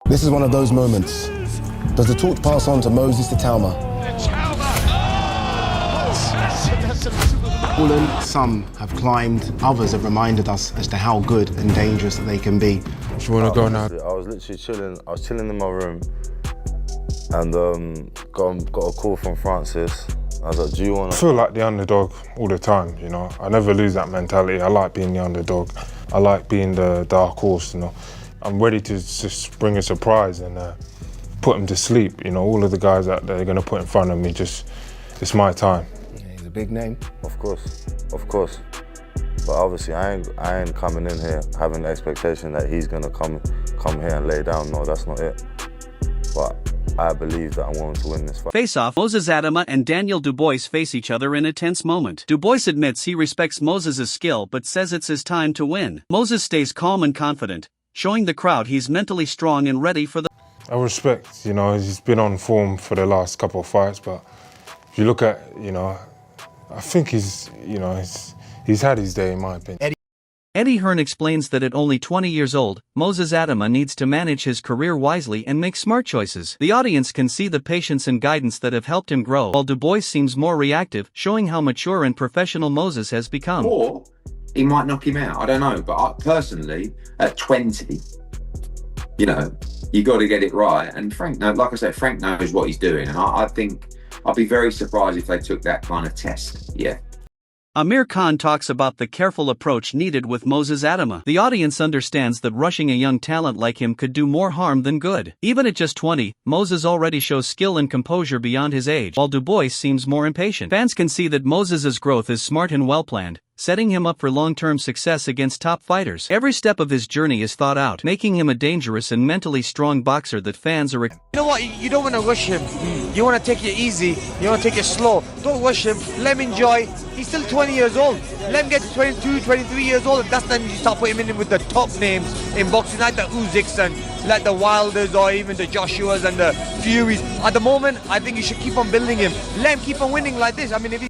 This is one of those moments. Does the torch pass on to Moses Itauma? Some have climbed, others have reminded us as to how good and dangerous that they can be. Do you want to go now? I was literally chilling. I was chilling in my room, and got a call from Francis. I was like, "Do you want?" I feel like the underdog all the time. You know, I never lose that mentality. I like being the underdog. I like being the dark horse. You know, I'm ready to just bring a surprise and put him to sleep. You know, all of the guys that they're gonna put in front of me, it's my time. He's a big name. Of course. But obviously, I ain't coming in here having the expectation that he's gonna come here and lay down. No, that's not it. But I believe that I'm going to win this fight. Face-off, Moses Itauma and Daniel Dubois face each other in a tense moment. Dubois admits he respects Moses' skill but says it's his time to win. Moses stays calm and confident, showing the crowd he's mentally strong and ready for the... I respect, you know, he's been on form for the last couple of fights, but if you look at, you know, I think he's had his day in my opinion. Eddie Hearn explains that at only 20 years old, Moses Itauma needs to manage his career wisely and make smart choices. The audience can see the patience and guidance that have helped him grow, while Dubois seems more reactive, showing how mature and professional Moses has become. Or he might knock him out, I don't know, but personally, at 20, you know, you got to get it right. And Frank, like I said, Frank knows what he's doing, and I think I'd be very surprised if they took that kind of test, yeah. Amir Khan talks about the careful approach needed with Moses Itauma. The audience understands that rushing a young talent like him could do more harm than good. Even at just 20, Moses already shows skill and composure beyond his age, while Dubois seems more impatient. Fans can see that Moses' growth is smart and well-planned, setting him up for long-term success against top fighters. Every step of his journey is thought out, making him a dangerous and mentally strong boxer that fans are... You know what, you don't want to rush him. You want to take it easy, you want to take it slow. Don't rush him, let him enjoy. He's still 20 years old. Let him get to 22, 23 years old. That's then you start putting him in with the top names in boxing, like the Usyks and like the Wilders or even the Joshuas and the Furies. At the moment, I think you should keep on building him. Let him keep on winning like this. I mean, if he...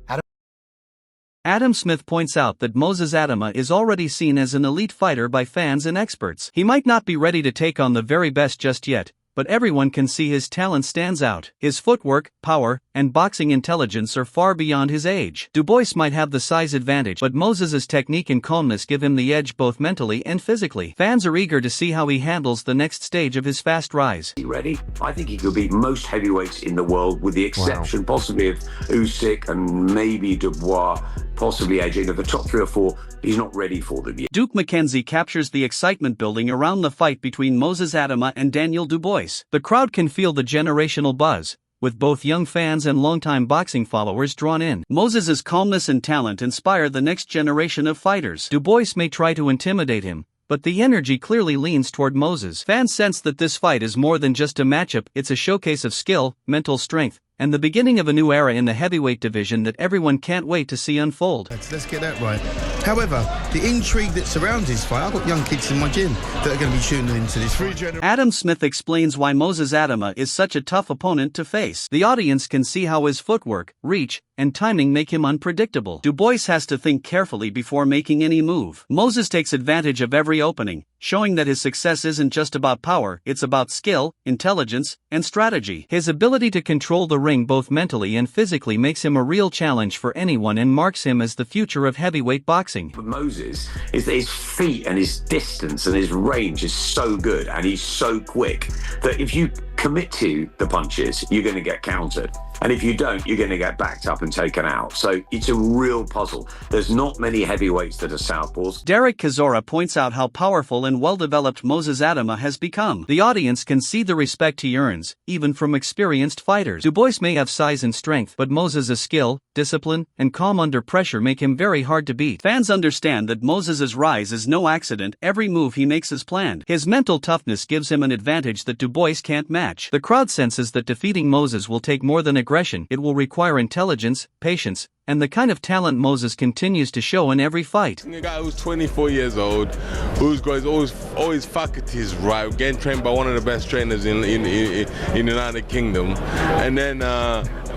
Adam Smith points out that Moses Itauma is already seen as an elite fighter by fans and experts. He might not be ready to take on the very best just yet, but everyone can see his talent stands out. His footwork, power, and boxing intelligence are far beyond his age. Dubois might have the size advantage, but Moses' technique and calmness give him the edge both mentally and physically. Fans are eager to see how he handles the next stage of his fast rise. Ready? I think he could beat most heavyweights in the world, with the exception possibly of Usyk and maybe Dubois, possibly AJ. The top 3 or 4, he's not ready for them yet. Duke McKenzie captures the excitement building around the fight between Moses Itauma and Daniel Dubois. The crowd can feel the generational buzz, with both young fans and longtime boxing followers drawn in. Moses' calmness and talent inspire the next generation of fighters. Dubois may try to intimidate him, but the energy clearly leans toward Moses. Fans sense that this fight is more than just a matchup, it's a showcase of skill, mental strength, and the beginning of a new era in the heavyweight division that everyone can't wait to see unfold. Let's get that right. However, the intrigue that surrounds this fight, I've got young kids in my gym that are going to be tuning into this fight. Adam Smith explains why Moses Itauma is such a tough opponent to face. The audience can see how his footwork, reach, and timing make him unpredictable. Dubois has to think carefully before making any move. Moses takes advantage of every opening, showing that his success isn't just about power, it's about skill, intelligence, and strategy. His ability to control the ring both mentally and physically makes him a real challenge for anyone and marks him as the future of heavyweight boxing. But Moses is that his feet and his distance and his range is so good and he's so quick that if you commit to the punches, you're going to get countered. And if you don't, you're going to get backed up and taken out. So it's a real puzzle. There's not many heavyweights that are southpaws. Derek Cazorla points out how powerful and well-developed Moses Itauma has become. The audience can see the respect he earns, even from experienced fighters. Dubois may have size and strength, but Moses' skill, discipline, and calm under pressure make him very hard to beat. Fans understand that Moses' rise is no accident. Every move he makes is planned. His mental toughness gives him an advantage that Dubois can't match. The crowd senses that defeating Moses will take more than aggression. It will require intelligence, patience, and the kind of talent Moses continues to show in every fight. A guy who's 24 years old, who's got always faculties right, getting trained by one of the best trainers in the United Kingdom, and then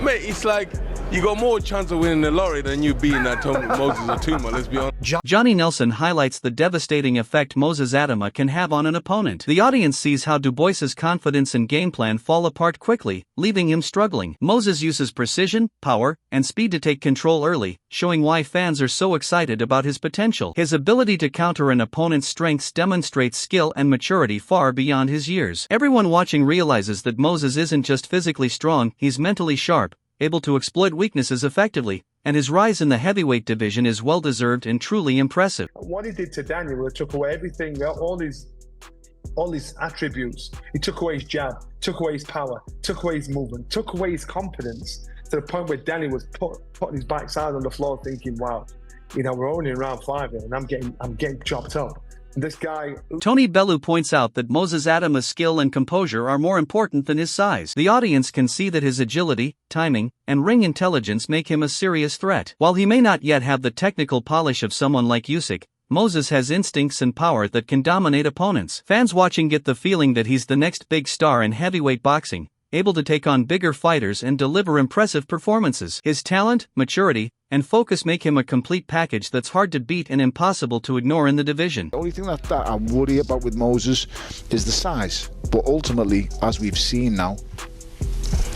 mate, it's like you got more chance of winning the lottery than you beating that Moses Itauma, let's be honest. Johnny Nelson highlights the devastating effect Moses Itauma can have on an opponent. The audience sees how Dubois's confidence and game plan fall apart quickly, leaving him struggling. Moses uses precision, power, and speed to take control early, showing why fans are so excited about his potential. His ability to counter an opponent's strengths demonstrates skill and maturity far beyond his years. Everyone watching realizes that Moses isn't just physically strong, he's mentally sharp, able to exploit weaknesses effectively, and his rise in the heavyweight division is well-deserved and truly impressive. What he did to Daniel, it took away everything, all his attributes. He took away his jab, took away his power, took away his movement, took away his confidence, to the point where Daniel was putting his backside on the floor thinking, wow, you know, we're only in round 5 here and I'm getting chopped up. This guy... Tony Bellew points out that Moses Itauma's skill and composure are more important than his size. The audience can see that his agility, timing, and ring intelligence make him a serious threat. While he may not yet have the technical polish of someone like Usyk, Moses has instincts and power that can dominate opponents. Fans watching get the feeling that he's the next big star in heavyweight boxing, able to take on bigger fighters and deliver impressive performances. His talent, maturity, and focus make him a complete package that's hard to beat and impossible to ignore in the division. The only thing that I worry about with Moses is the size. But ultimately, as we've seen now,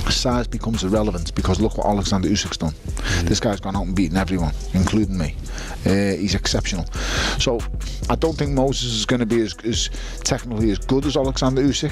size becomes irrelevant because look what Alexander Usyk's done. This guy's gone out and beaten everyone, including me. He's exceptional. So I don't think Moses is going to be as technically as good as Alexander Usyk,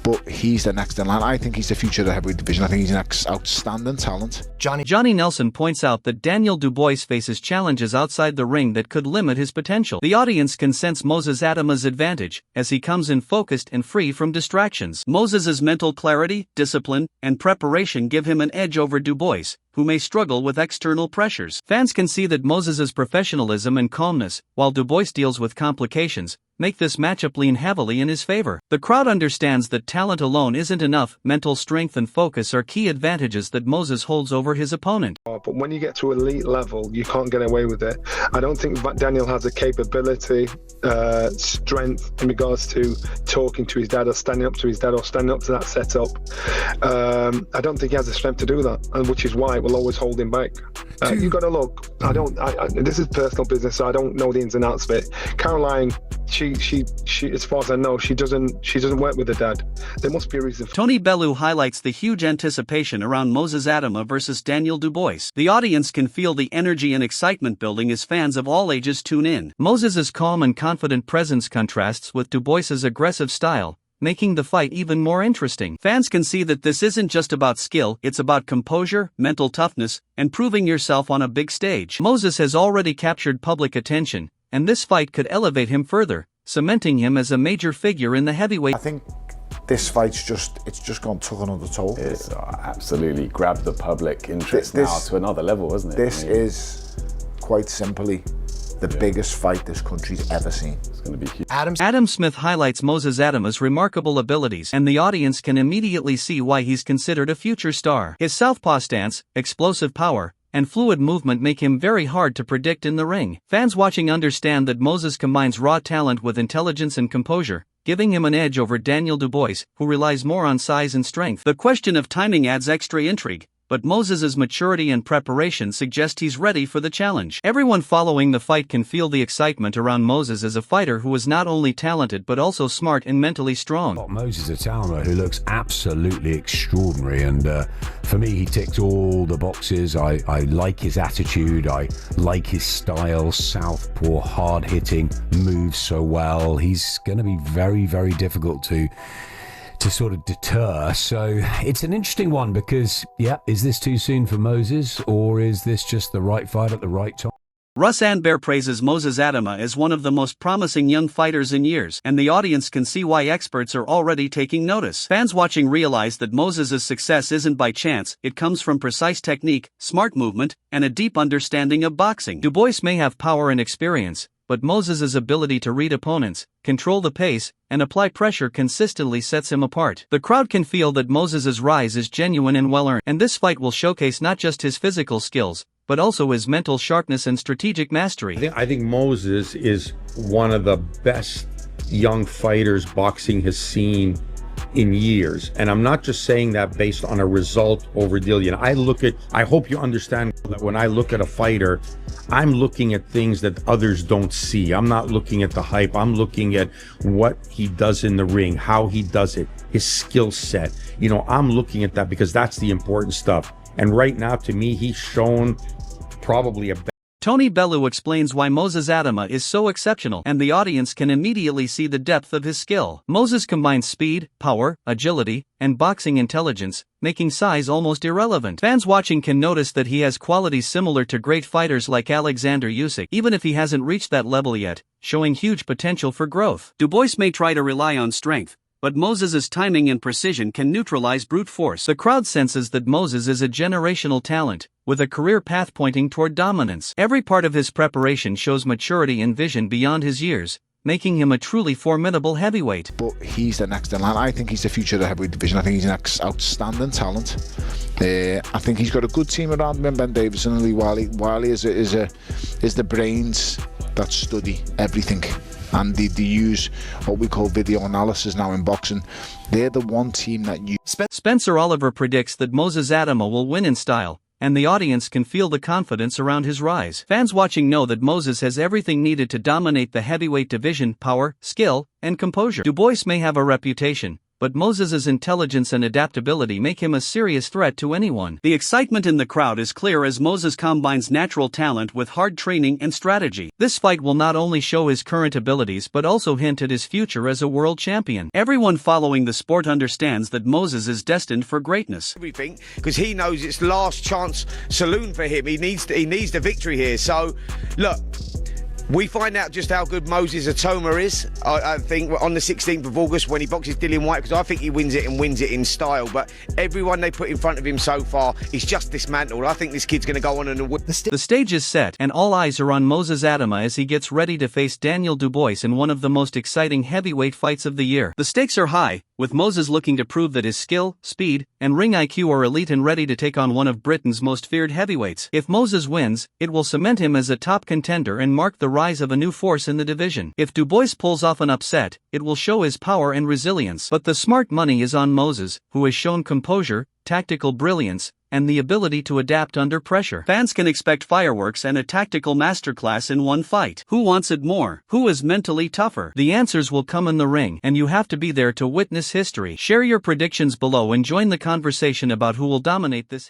but he's the next in line. I think he's the future of the heavyweight division. I think he's an outstanding talent. Johnny Nelson points out that Daniel Dubois faces challenges outside the ring that could limit his potential. The audience can sense Moses Itauma's advantage, as he comes in focused and free from distractions. Moses's mental clarity, discipline, and preparation give him an edge over Dubois, who may struggle with external pressures. Fans can see that Moses's professionalism and calmness, while Dubois deals with complications, make this matchup lean heavily in his favor. The crowd understands that talent alone isn't enough. Mental strength and focus are key advantages that Moses holds over his opponent. But when you get to elite level, you can't get away with it. I don't think Daniel has the capability, strength in regards to talking to his dad or standing up to his dad or standing up to that setup. I don't think he has the strength to do that, and which is why it will always hold him back. You got to look. This is personal business, so I don't know the ins and outs of it. Caroline, she, as far as I know, she doesn't work with her dad. There must be a reason. Tony Bellew highlights the huge anticipation around Moses Itauma versus Daniel Dubois. The audience can feel the energy and excitement building as fans of all ages tune in. Moses's calm and confident presence contrasts with Dubois's aggressive style, making the fight even more interesting. Fans can see that this isn't just about skill, it's about composure, mental toughness, and proving yourself on a big stage. Moses has already captured public attention, and this fight could elevate him further, cementing him as a major figure in the heavyweight. I think this fight's just gone took another toll. It's absolutely grabbed the public interest now to another level, hasn't it? This is quite simply the biggest fight this country's ever seen. It's going to be huge. Adam Smith highlights Moses Itauma's remarkable abilities, and the audience can immediately see why he's considered a future star. His southpaw stance, explosive power, and fluid movement make him very hard to predict in the ring. Fans watching understand that Moses combines raw talent with intelligence and composure, giving him an edge over Daniel Dubois, who relies more on size and strength. The question of timing adds extra intrigue, but Moses's maturity and preparation suggest he's ready for the challenge. Everyone following the fight can feel the excitement around Moses as a fighter who is not only talented but also smart and mentally strong. Moses Itauma, who looks absolutely extraordinary, and for me he ticks all the boxes. I like his attitude, I like his style, southpaw, hard-hitting, moves so well. He's going to be very, very difficult to sort of deter. So it's an interesting one because, is this too soon for Moses, or is this just the right fight at the right time? Russ Anbear praises Moses Itauma as one of the most promising young fighters in years, and the audience can see why experts are already taking notice. Fans watching realize that Moses's success isn't by chance, it comes from precise technique, smart movement, and a deep understanding of boxing. Dubois may have power and experience, but Moses's ability to read opponents, control the pace, and apply pressure consistently sets him apart. The crowd can feel that Moses's rise is genuine and well-earned, and this fight will showcase not just his physical skills, but also his mental sharpness and strategic mastery. I think Moses is one of the best young fighters boxing has seen in years. And I'm not just saying that based on a result over Dillian. I hope you understand that when I look at a fighter, I'm looking at things that others don't see. I'm not looking at the hype. I'm looking at what he does in the ring, how he does it, his skill set. You know, I'm looking at that because that's the important stuff. And right now, to me, he's shown probably a Tony Bellew explains why Moses Itauma is so exceptional, and the audience can immediately see the depth of his skill. Moses combines speed, power, agility, and boxing intelligence, making size almost irrelevant. Fans watching can notice that he has qualities similar to great fighters like Alexander Usyk, even if he hasn't reached that level yet, showing huge potential for growth. Dubois may try to rely on strength, but Moses' timing and precision can neutralize brute force. The crowd senses that Moses is a generational talent, with a career path pointing toward dominance. Every part of his preparation shows maturity and vision beyond his years, making him a truly formidable heavyweight. But he's the next in line. I think he's the future of the heavyweight division. I think he's an outstanding talent. I think he's got a good team around him, Ben Davison and Lee Wiley is the brains that study everything. And they use what we call video analysis now in boxing. They're the one team that you... Spencer Oliver predicts that Moses Itauma will win in style, and the audience can feel the confidence around his rise. Fans watching know that Moses has everything needed to dominate the heavyweight division: power, skill, and composure. Dubois may have a reputation, but Moses' intelligence and adaptability make him a serious threat to anyone. The excitement in the crowd is clear as Moses combines natural talent with hard training and strategy. This fight will not only show his current abilities but also hint at his future as a world champion. Everyone following the sport understands that Moses is destined for greatness. Everything, because he knows it's last chance saloon for him. He needs the victory here. So, look. We find out just how good Moses Itauma is, I think, on the 16th of August when he boxes Dillian Whyte, because I think he wins it and wins it in style. But everyone they put in front of him so far is just dismantled. I think this kid's going to go on and win. The stage is set, and all eyes are on Moses Itauma as he gets ready to face Daniel Dubois in one of the most exciting heavyweight fights of the year. The stakes are high, with Moses looking to prove that his skill, speed, and ring IQ are elite and ready to take on one of Britain's most feared heavyweights. If Moses wins, it will cement him as a top contender and mark the rise of a new force in the division. If Dubois pulls off an upset, it will show his power and resilience. But the smart money is on Moses, who has shown composure, tactical brilliance, and the ability to adapt under pressure. Fans can expect fireworks and a tactical masterclass in one fight. Who wants it more? Who is mentally tougher? The answers will come in the ring, and you have to be there to witness history. Share your predictions below and join the conversation about who will dominate this